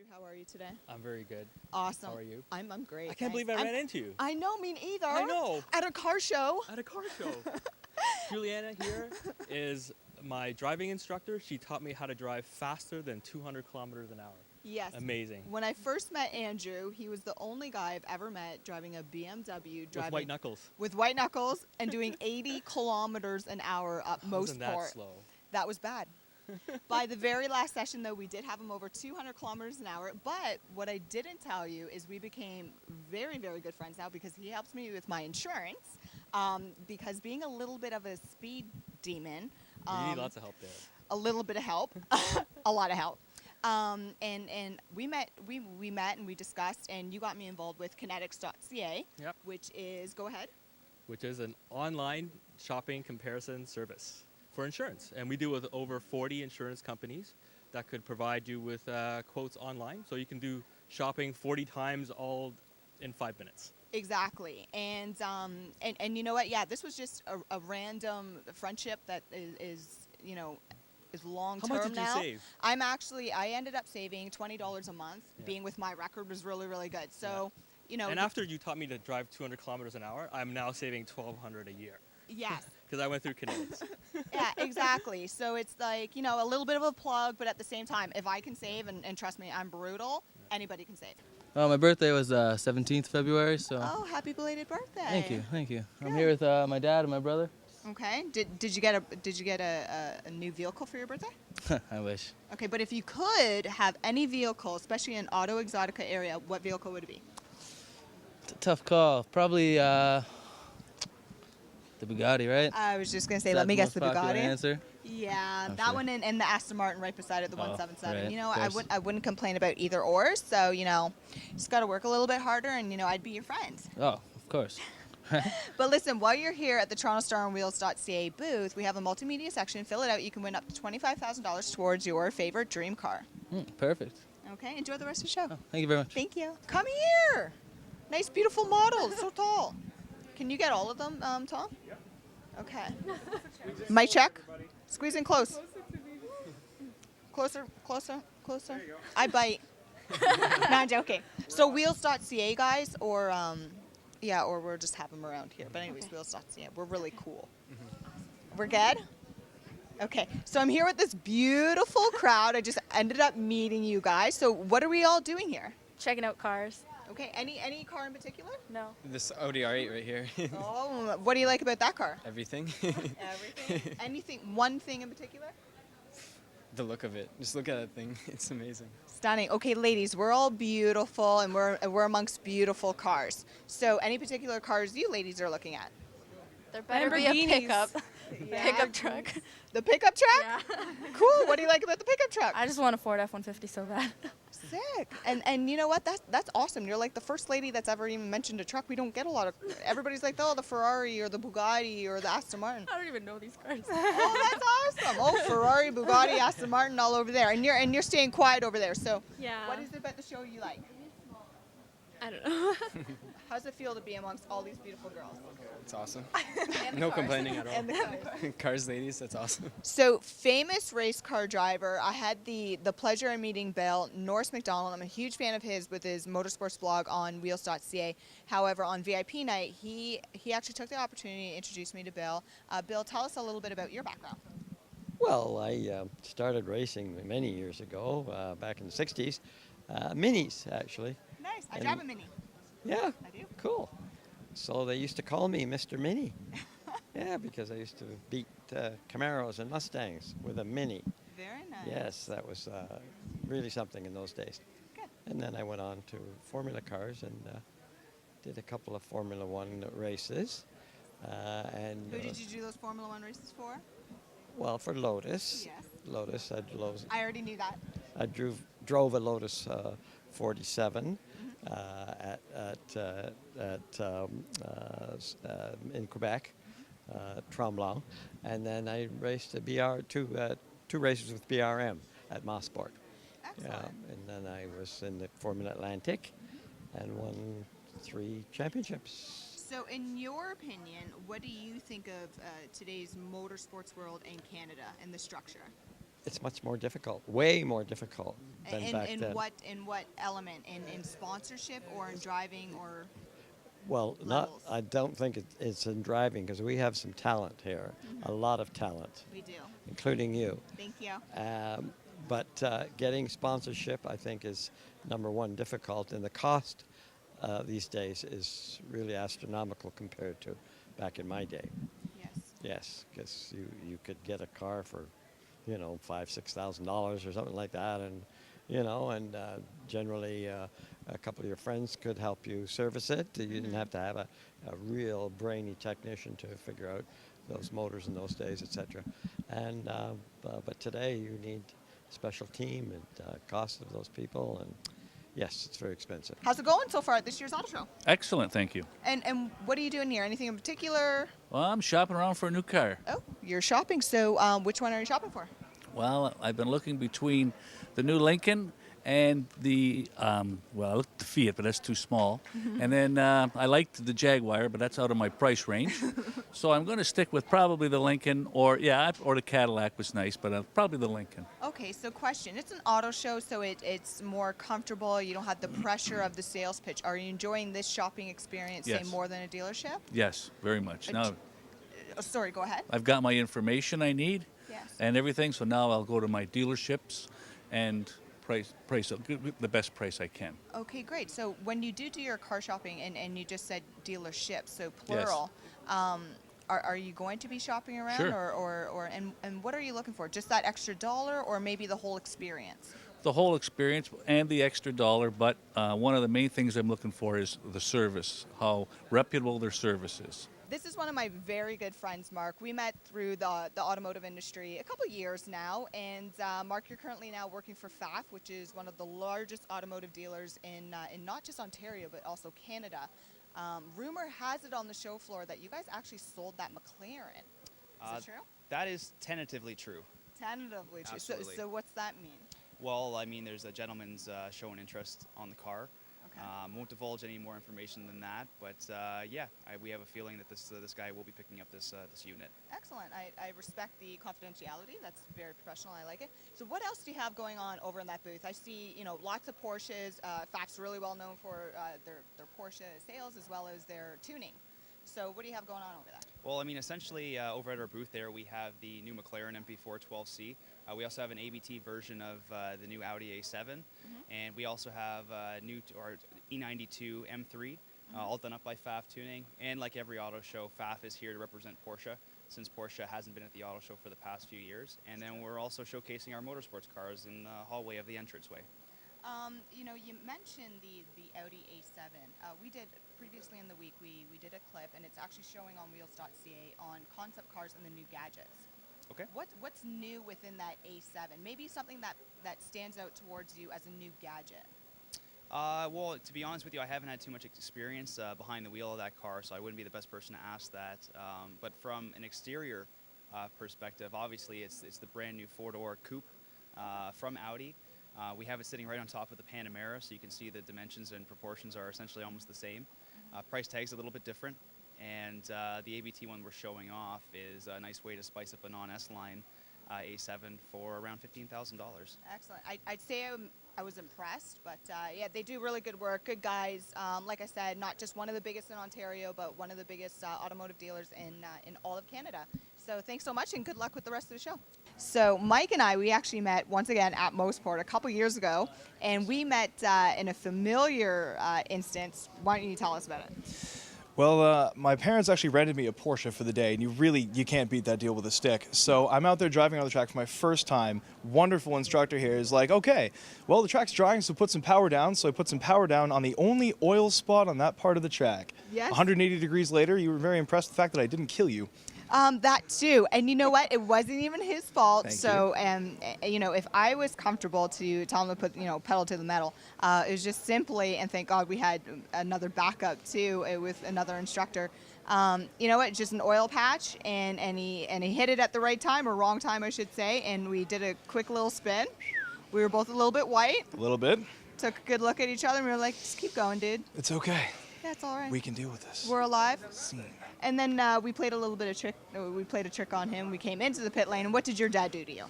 Andrew, how are you today? I'm very good. Awesome. How are you? I'm great. I can't believe I ran into you. I know, me neither. I know. At a car show. At a car show. Juliana here is my driving instructor. She taught me how to drive faster than 200 kilometers an hour. Yes. Amazing. When I first met Andrew, he was the only guy I've ever met driving a BMW. With white knuckles. With white knuckles and doing 80 kilometers an hour up most Wasn't that port. slow? That was bad. By the very last session, though, we did have him over 200 kilometers an hour. But what I didn't tell you is we became very, very good friends now because he helps me with my insurance. Because being a little bit of a speed demon. You need lots of help there. A little bit of help. A lot of help. And we met and we discussed, and you got me involved with kinetics.ca, Yep. which is, go ahead. Which is an online shopping comparison service for insurance. And we deal with over 40 insurance companies that could provide you with quotes online. So you can do shopping 40 times all in 5 minutes. Exactly. And you know what? Yeah, this was just a random friendship that is long term now. How much did you save? I ended up saving $20 a month. Yeah. Being with my record was really, really good. So, And after you taught me to drive 200 kilometers an hour, I'm now saving $1,200 a year. Yes. Because I went through kinetics. Yeah, exactly. So it's like, a little bit of a plug, but at the same time, if I can save, and trust me, I'm brutal, anybody can save. My birthday was 17th February, so. Oh, happy belated birthday! Thank you. Good. I'm here with my dad and my brother. Okay. Did you get a new vehicle for your birthday? I wish. Okay, but if you could have any vehicle, especially in Auto Exotica area, what vehicle would it be? It's a tough call. Probably the Bugatti, right? I was just gonna say, Is let me guess the the most popular Bugatti. Answer? Yeah, I'm that sure. one and the Aston Martin right beside it, the 177. right, I wouldn't complain about either or. So just got to work a little bit harder, and I'd be your friend. Oh, of course. But listen, while you're here at the Toronto Star on Wheels.ca booth, we have a multimedia section. Fill it out. You can win up to $25,000 towards your favorite dream car. Perfect. Okay, enjoy the rest of the show. Oh, thank you very much. Thank you. Come here. Nice, beautiful model. So tall. Can you get all of them, Tom? Yeah. Okay. Mic check. Squeeze in close. Closer. There you go. I bite. No, I'm joking. So Wheels.ca, guys, or we'll just have them around here. But anyways, Wheels.ca. We're really cool. We're good? Okay. So I'm here with this beautiful crowd. I just ended up meeting you guys. So what are we all doing here? Checking out cars. Okay. Any car in particular? No. This Audi R8 right here. Oh, what do you like about that car? Everything. Everything. Anything? One thing in particular? The look of it. Just look at that thing. It's amazing. Stunning. Okay, ladies, we're all beautiful, and we're amongst beautiful cars. So, any particular cars you ladies are looking at? There better be a pickup. Yeah. Pickup truck. The pickup truck? Yeah. Cool. What do you like about the pickup truck? I just want a Ford F-150 so bad. Sick. And you know what? That's awesome. You're like the first lady that's ever even mentioned a truck. We don't get a lot of. Everybody's like, oh, the Ferrari or the Bugatti or the Aston Martin. I don't even know these cars. Oh, that's awesome. Oh, Ferrari, Bugatti, Aston Martin, all over there. And you're staying quiet over there. So, Yeah. what is it about the show you like? I don't know. How's it feel to be amongst all these beautiful girls? It's awesome. And the No cars. complaining at all. And the cars. Cars, ladies, that's awesome. So, famous race car driver. I had the pleasure of meeting Bill Norris McDonald. I'm a huge fan of his with his motorsports blog on Wheels.ca. However, on VIP night, he actually took the opportunity to introduce me to Bill. Bill, tell us a little bit about your background. Well, I started racing many years ago, back in the 60s. Minis, actually. Nice. I And- drive a Mini. Yeah, I do. cool. So they used to call me Mr. Mini. Yeah, because I used to beat Camaros and Mustangs with a Mini. Very nice. Yes, that was really something in those days. Good. And then I went on to Formula Cars and did a couple of Formula One races. Who did you do those Formula One races for? Well, for Lotus. Yes. Lotus, I already knew that. I drove a Lotus 47 in Quebec, Tremblant, and then I raced two races with BRM at Mosport. Excellent. Yeah, and then I was in the Formula Atlantic and won 3 championships. So, in your opinion, what do you think of today's motorsports world in Canada and the structure? it's much more difficult, way more difficult than back In then. what element? In sponsorship or in driving or? Well, levels? I don't think it's in driving because we have some talent here, a lot of talent, We do. including you. Thank you. But getting sponsorship, I think, is number one difficult, and the cost these days is really astronomical compared to back in my day. Yes. Yes, because you could get a car for, $5,000-6,000 or something like that, and generally a couple of your friends could help you service it. You didn't have to have a real brainy technician to figure out those motors in those days, etc. And but today you need a special team and cost of those people, and yes, it's very expensive. How's it going so far at this year's auto show? Excellent, thank you. And what are you doing here? Anything in particular? Well, I'm shopping around for a new car. Oh, you're shopping. So which one are you shopping for? Well, I've been looking between the new Lincoln and the, I looked at the Fiat, but that's too small. And then I liked the Jaguar, but that's out of my price range. So I'm going to stick with probably the Lincoln, or the Cadillac was nice, but probably the Lincoln. Okay, so question. It's an auto show, so it's more comfortable. You don't have the pressure of the sales pitch. Are you enjoying this shopping experience, say, Yes. more than a dealership? Yes, very much. Now Sorry, go ahead. I've got my information I need Yes. and everything, so now I'll go to my dealerships and price the best price I can. Okay, great. So when you do your car shopping, and you just said dealerships, so plural, are you going to be shopping around? Sure. And what are you looking for? Just that extra dollar, or maybe the whole experience? The whole experience and the extra dollar, but one of the main things I'm looking for is the service, how reputable their service is. This is one of my very good friends, Mark. We met through the automotive industry a couple years now, and Mark, you're currently now working for FAF, which is one of the largest automotive dealers in not just Ontario, but also Canada. Rumor has it on the show floor that you guys actually sold that McLaren. Is that true? That is tentatively true. Tentatively true. Absolutely. So what's that mean? Well, I mean, there's a gentleman's showing interest on the car. Okay. Won't divulge any more information than that, but we have a feeling that this guy will be picking up this unit. Excellent. I respect the confidentiality. That's very professional. I like it. So what else do you have going on over in that booth? I see, lots of Porsches. FAF's really well known for their Porsche sales as well as their tuning. So what do you have going on over there? Well, I mean, essentially, over at our booth there, we have the new McLaren MP4 12C. We also have an ABT version of the new Audi A7, and we also have our E92 M3, all done up by FAF Tuning. And like every auto show, FAF is here to represent Porsche, since Porsche hasn't been at the auto show for the past few years. And then we're also showcasing our motorsports cars in the hallway of the entranceway. You mentioned the Audi A7. We did previously in the week, we did a clip, and it's actually showing on wheels.ca on concept cars and the new gadgets. Okay. What's new within that A7? Maybe something that stands out towards you as a new gadget. Well, to be honest with you, I haven't had too much experience behind the wheel of that car, so I wouldn't be the best person to ask that. But from an exterior perspective, obviously it's the brand new four-door coupe from Audi. We have it sitting right on top of the Panamera, so you can see the dimensions and proportions are essentially almost the same. Price tag's a little bit different, and the ABT one we're showing off is a nice way to spice up a non-S-line A7 for around $15,000. Excellent. I'd say I was impressed, but they do really good work. Good guys. Like I said, not just one of the biggest in Ontario, but one of the biggest automotive dealers in all of Canada. So thanks so much, and good luck with the rest of the show. So Mike and we actually met once again at Mosport a couple years ago, and we met in a familiar instance. Why don't you tell us about it? Well, my parents actually rented me a Porsche for the day, and you can't beat that deal with a stick. So I'm out there driving on the track for my first time. Wonderful instructor here is like, okay, well, the track's drying, so put some power down. So I put some power down on the only oil spot on that part of the track. Yes. 180 degrees later, you were very impressed with the fact that I didn't kill you. That too, and you know what? It wasn't even his fault. Thank so, if I was comfortable to tell him to put, pedal to the metal, it was just simply, and thank God we had another backup too with another instructor. Just an oil patch, and he hit it at the right time, or wrong time, I should say, and we did a quick little spin. We were both a little bit white. A little bit. Took a good look at each other, and we were like, just keep going, dude. It's okay. Yeah, it's all right. We can deal with this. We're alive. Scene. And then we played a little bit of trick. We played a trick on him. We came into the pit lane. And what did your dad do to you?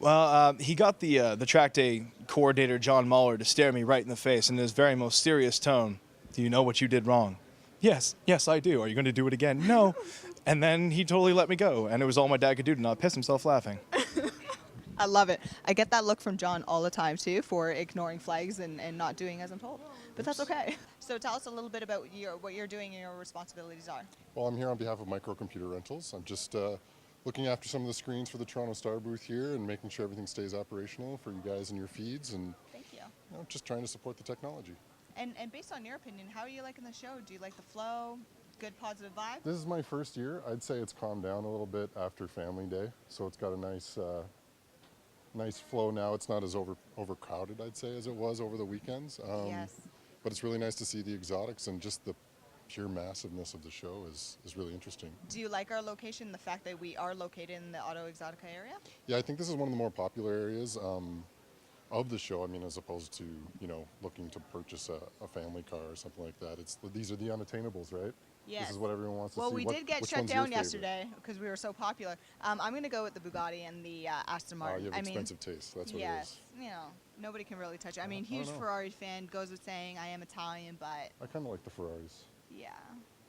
Well, he got the track day coordinator, John Muller, to stare me right in the face in his very most serious tone. Do you know what you did wrong? Yes, I do. Are you going to do it again? No. And then he totally let me go, and it was all my dad could do to not piss himself laughing. I love it. I get that look from John all the time too for ignoring flags and not doing as I'm told. But that's okay. So tell us a little bit about what you're doing and your responsibilities are. Well, I'm here on behalf of Microcomputer Rentals. I'm just looking after some of the screens for the Toronto Star booth here and making sure everything stays operational for you guys and your feeds, and Thank you. just trying to support the technology. And based on your opinion, how are you liking the show? Do you like the flow? Good positive vibe? This is my first year. I'd say it's calmed down a little bit after Family Day, so it's got a nice flow now. It's not as overcrowded, I'd say, as it was over the weekends. Yes. But it's really nice to see the exotics, and just the pure massiveness of the show is really interesting. Do you like our location, the fact that we are located in the Auto Exotica area? Yeah, I think this is one of the more popular areas of the show. I mean, as opposed to, looking to purchase a family car or something like that. These are the unattainables, right? Yes. This is what everyone wants to see. Well, we did get which shut one's your down favorite? yesterday because we were so popular. I'm going to go with the Bugatti and the Aston Martin. You have expensive taste. That's what it yes, is. Nobody can really touch it. I mean, I don't huge know. Ferrari fan, goes with saying I am Italian, but I kind of like the Ferraris. yeah.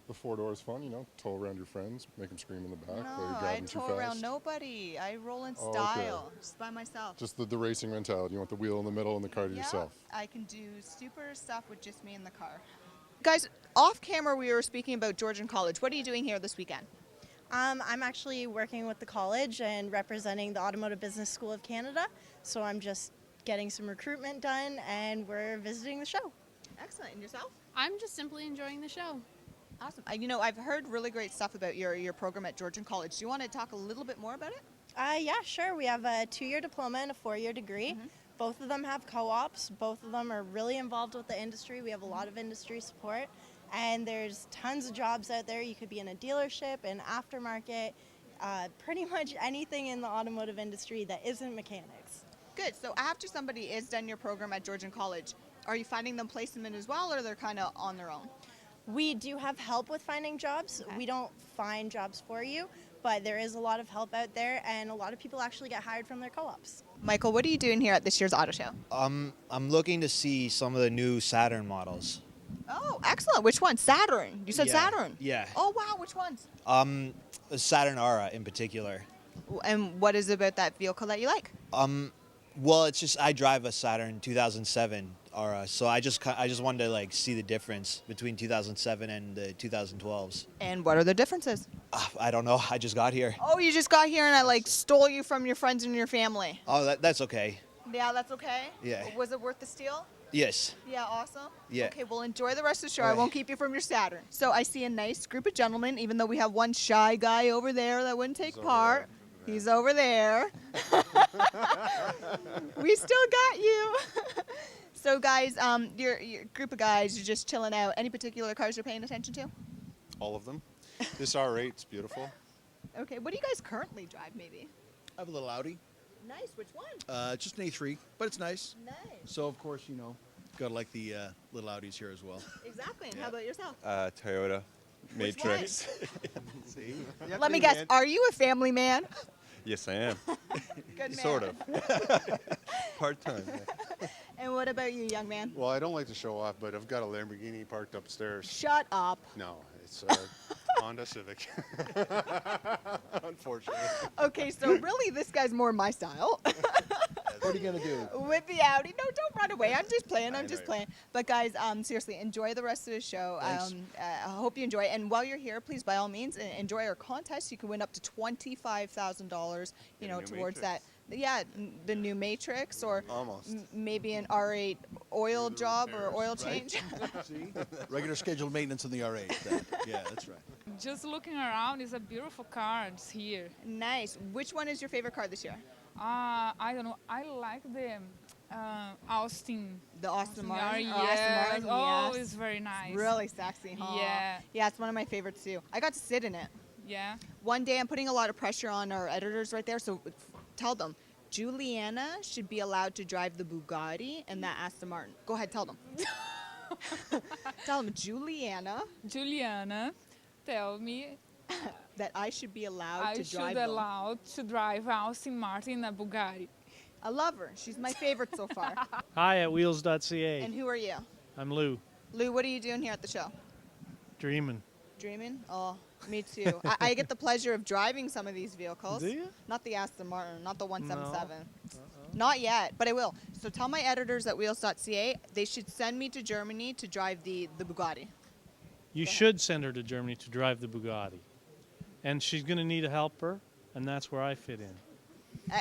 The 4-door is fun, tow around your friends, make them scream in the back while No, you're I driving too tow fast. around nobody. I roll in Oh, okay. style, just by myself. Just the racing mentality. You want the wheel in the middle and the car to Yeah, yourself. I can do super stuff with just me in the car. Guys, off camera we were speaking about Georgian College. What are you doing here this weekend? I'm actually working with the college and representing the Automotive Business School of Canada. So I'm just getting some recruitment done and we're visiting the show. Excellent. And yourself? I'm just simply enjoying the show. Awesome. I've heard really great stuff about your program at Georgian College. Do you want to talk a little bit more about it? Yeah, sure. We have a 2-year diploma and a 4-year degree. Both of them have co-ops. Both of them are really involved with the industry. We have a lot of industry support. And there's tons of jobs out there. You could be in a dealership, an aftermarket, pretty much anything in the automotive industry that isn't mechanics. Good. So after somebody is done your program at Georgian College, are you finding them placement as well, or they're kind of on their own? We do have help with finding jobs. We don't find jobs for you, but there is a lot of help out there, and a lot of people actually get hired from their co-ops. Michael, what are you doing here at this year's auto show? I'm looking to see some of the new Saturn models. Oh, excellent. Which one? Saturn. You said Yeah, Saturn. yeah. Oh, wow. Which ones? Saturn Aura in particular. And what is it about that vehicle that you like? Well, it's just I drive a Saturn 2007 Aura, so I just wanted to see the difference between 2007 and the 2012s. And what are the differences? I don't know. I just got here. Oh, you just got here and I stole you from your friends and your family. Oh, that's okay. Yeah, that's okay? Yeah. Was it worth the steal? Yes. Yeah, awesome. Yeah. Okay, well, enjoy the rest of the show. All I right. won't keep you from your Saturn. So I see a nice group of gentlemen, even though we have one shy guy over there that wouldn't take part. He's over there. We still got you. So, guys, your group of guys, you're just chilling out. Any particular cars you're paying attention to? All of them. This R8's beautiful. Okay, what do you guys currently drive, maybe? I have a little Audi. Nice, which one? Just an A3, but it's nice. Nice. So, of course, gotta like the little Audis here as well. Exactly, and how about yourself? Toyota Which Matrix. See? Let me guess, are you a family man? Yes, I am. Good man. Sort of. Part-time. And what about you, young man? Well, I don't like to show off, but I've got a Lamborghini parked upstairs. Shut up. No, it's a Honda Civic. Unfortunately. Okay, so really this guy's more my style. What are you gonna do? With the Audi. No, don't run away. I'm just playing. But guys, seriously, enjoy the rest of the show. Thanks. I hope you enjoy it. And while you're here, please, by all means, enjoy our contest. You can win up to $25,000, towards that. Yeah, the new Matrix, or Almost. maybe an R8 oil job or oil Right? change. See? Regular scheduled maintenance on the R8. Yeah, that's right. Just looking around, it's a beautiful car. It's here. Nice. Which one is your favorite car this year? I don't know. I like the Austin. The Austin Martin? Yes. Oh, Aston Martin, Oh, yes. it's very nice. Really sexy, huh? Yeah. Yeah, it's one of my favorites too. I got to sit in it. Yeah. One day I'm putting a lot of pressure on our editors right there, so tell them, Juliana should be allowed to drive the Bugatti and that Aston Martin. Go ahead, tell them. Tell them, Juliana, tell me that I should be allowed I to should drive them. allow to drive Austin Martin and a Bugatti. I love her. She's my favorite so far. Hi at Wheels.ca. And who are you? I'm Lou. Lou, what are you doing here at the show? Dreaming. Dreaming? Oh, me too. I get the pleasure of driving some of these vehicles. Do you? Not the Aston Martin, not the 177. No. Not yet, but I will. So tell my editors at Wheels.ca they should send me to Germany to drive the Bugatti. You should send her to Germany to drive the Bugatti. And she's going to need a helper, and that's where I fit in.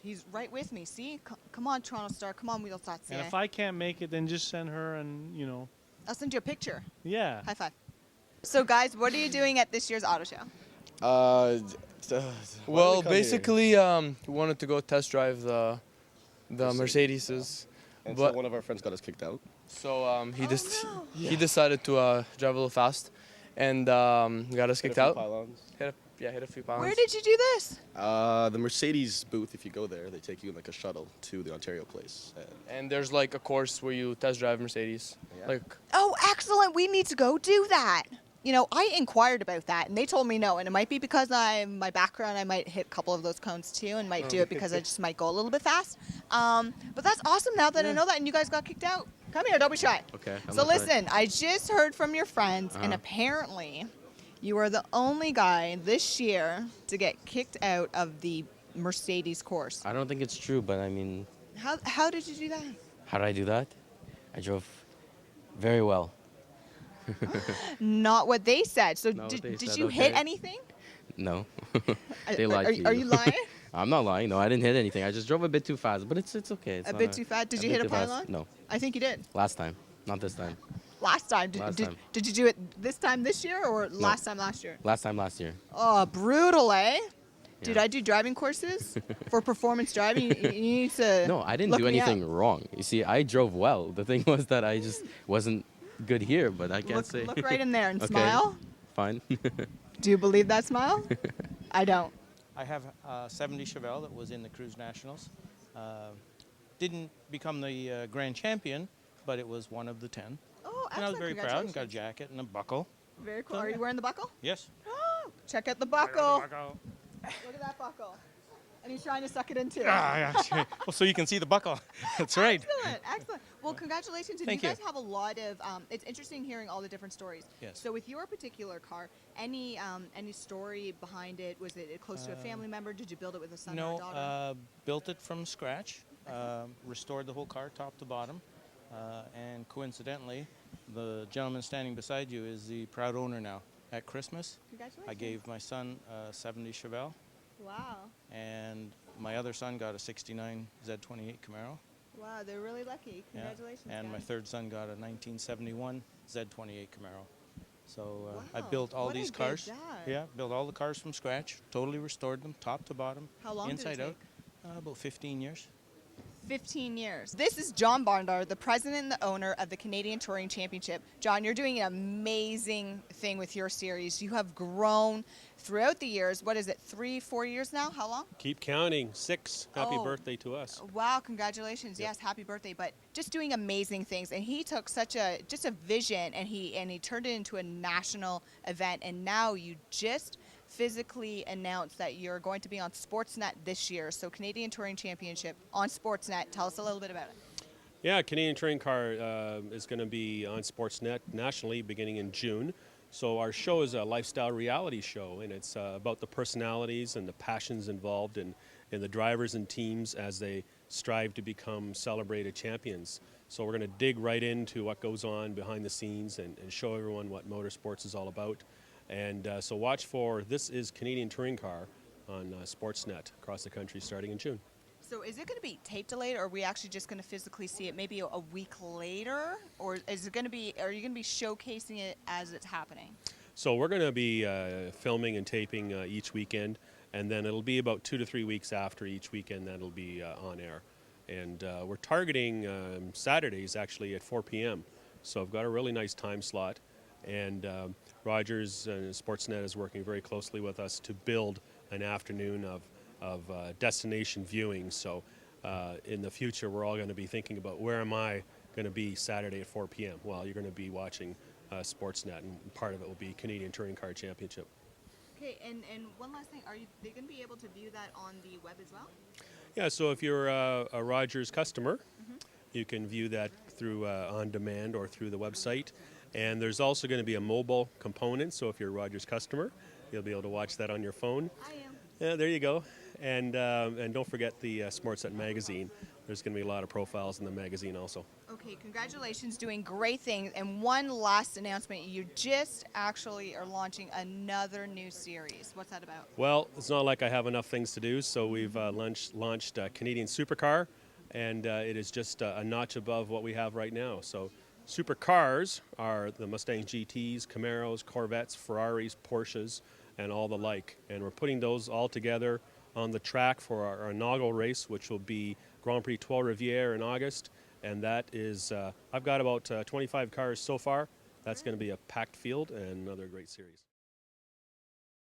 He's right with me. See? Come on, Toronto Star. Come on, Wheels.ca. And if I can't make it, then just send her and, you know. I'll send you a picture. Yeah. High five. So, guys, what are you doing at this year's auto show? Well, basically, we wanted to go test drive the Mercedes. And But so one of our friends got us kicked out. so he decided to drive a little fast and got us kicked out. Hit a few pylons. Where did you do this? The Mercedes booth, if you go there, they take you in like a shuttle to the Ontario place. And there's like a course where you test drive Mercedes. Like Oh, excellent. We need to go do that. You know, I inquired about that, and they told me no. And it might be because my background, I might hit a couple of those cones too, and might do it because I just might go a little bit fast. But that's awesome now that I know that, and you guys got kicked out. Come here, don't be shy. Okay. So listen, I just heard from your friends, and apparently you are the only guy this year to get kicked out of the Mercedes course. I don't think it's true, but I mean, How did you do that? how did I do that? I drove very well. Not what they said. So Not what they did said, you hit okay. anything? No. They lied to you. Are you lying? I'm not lying. No, I didn't hit anything. I just drove a bit too fast, but it's okay. It's A not bit too fast? Did you bit hit a too fast. pylon? No. I think you did. Last time. Not this time. Last time. Last time. Did you do it this time this year or last time last year? Last time last year. Oh, brutal, eh? Dude, Yeah. I do driving courses for performance driving. You need to. No, I didn't look do me up. anything wrong. You see, I drove well. The thing was that I just wasn't good here, but I can't say. Look right in there and Okay. smile. Fine. Do you believe that smile? I don't. I have a 70 Chevelle that was in the Cruise Nationals. Didn't become the grand champion, but it was one of the 10. Oh, And I was excellent. very proud and got a Congratulations. jacket and a buckle. Very cool. Are you wearing the buckle? Yes. Check out the buckle. Look at that buckle. And he's trying to suck it in too. Well, so you can see the buckle. That's right. Excellent, excellent. Well, congratulations. And Thank you you. guys have a lot of, it's interesting hearing all the different stories. Yes. So with your particular car, any story behind it? Was it close to a family member? Did you build it with a son or a daughter? No, built it from scratch, restored the whole car top to bottom, and coincidentally, the gentleman standing beside you is the proud owner now. At Christmas, Congratulations. I gave my son a 70 Chevelle, Wow. and my other son got a 69 Z28 Camaro. Wow, they're really lucky. Yeah. Congratulations. And my guys. third son got a 1971 Z28 Camaro. So I Wow, built all what a these good cars. dad. Yeah, built all the cars from scratch, totally restored them, top to bottom, How long did it inside out. take? About 15 years. 15 years. This is John Barndar, the president and the owner of the Canadian Touring Championship. John, you're doing an amazing thing with your series. You have grown throughout the years. What is it, 3-4 years now? How long? Keep counting. 6. Happy Oh. birthday to us. Wow, congratulations. Yep. Yes, happy birthday. But just doing amazing things. And he took such a vision and he turned it into a national event. And now you just physically announced that you're going to be on Sportsnet this year. So Canadian Touring Championship on Sportsnet. Tell us a little bit about it. Yeah, Canadian Touring Car is going to be on Sportsnet nationally beginning in June. So our show is a lifestyle reality show, and it's about the personalities and the passions involved in the drivers and teams as they strive to become celebrated champions. So we're going to dig right into what goes on behind the scenes and show everyone what motorsports is all about. And so watch for This is Canadian Touring Car on Sportsnet across the country starting in June. So is it going to be tape delayed, or are we actually just going to physically see it maybe a week later? Or is it going to be, are you going to be showcasing it as it's happening? So we're going to be filming and taping each weekend, and then it'll be about 2 to 3 weeks after each weekend that it'll be on air. And we're targeting Saturdays actually at 4 p.m. So I've got a really nice time slot. And Rogers and Sportsnet is working very closely with us to build an afternoon of destination viewing. So in the future, we're all going to be thinking about where am I going to be Saturday at 4 p.m. Well, you're going to be watching Sportsnet, and part of it will be Canadian Touring Car Championship. Okay, and one last thing, are they going to be able to view that on the web as well? Yeah, so if you're a Rogers customer, you can view that through on demand or through the website. And there's also going to be a mobile component, so if you're a Rogers customer, you'll be able to watch that on your phone. I am. Yeah, there you go. And don't forget the Sportsnet magazine. There's going to be a lot of profiles in the magazine also. Okay, congratulations, doing great things. And one last announcement, you just actually are launching another new series. What's that about? Well, it's not like I have enough things to do, so we've launched Canadian Supercar, and it is just a notch above what we have right now. So supercars are the Mustang GTs, Camaros, Corvettes, Ferraris, Porsches, and all the like. And we're putting those all together on the track for our inaugural race, which will be Grand Prix Trois Rivières in August. And that is, I've got about 25 cars so far. That's going to be a packed field and another great series.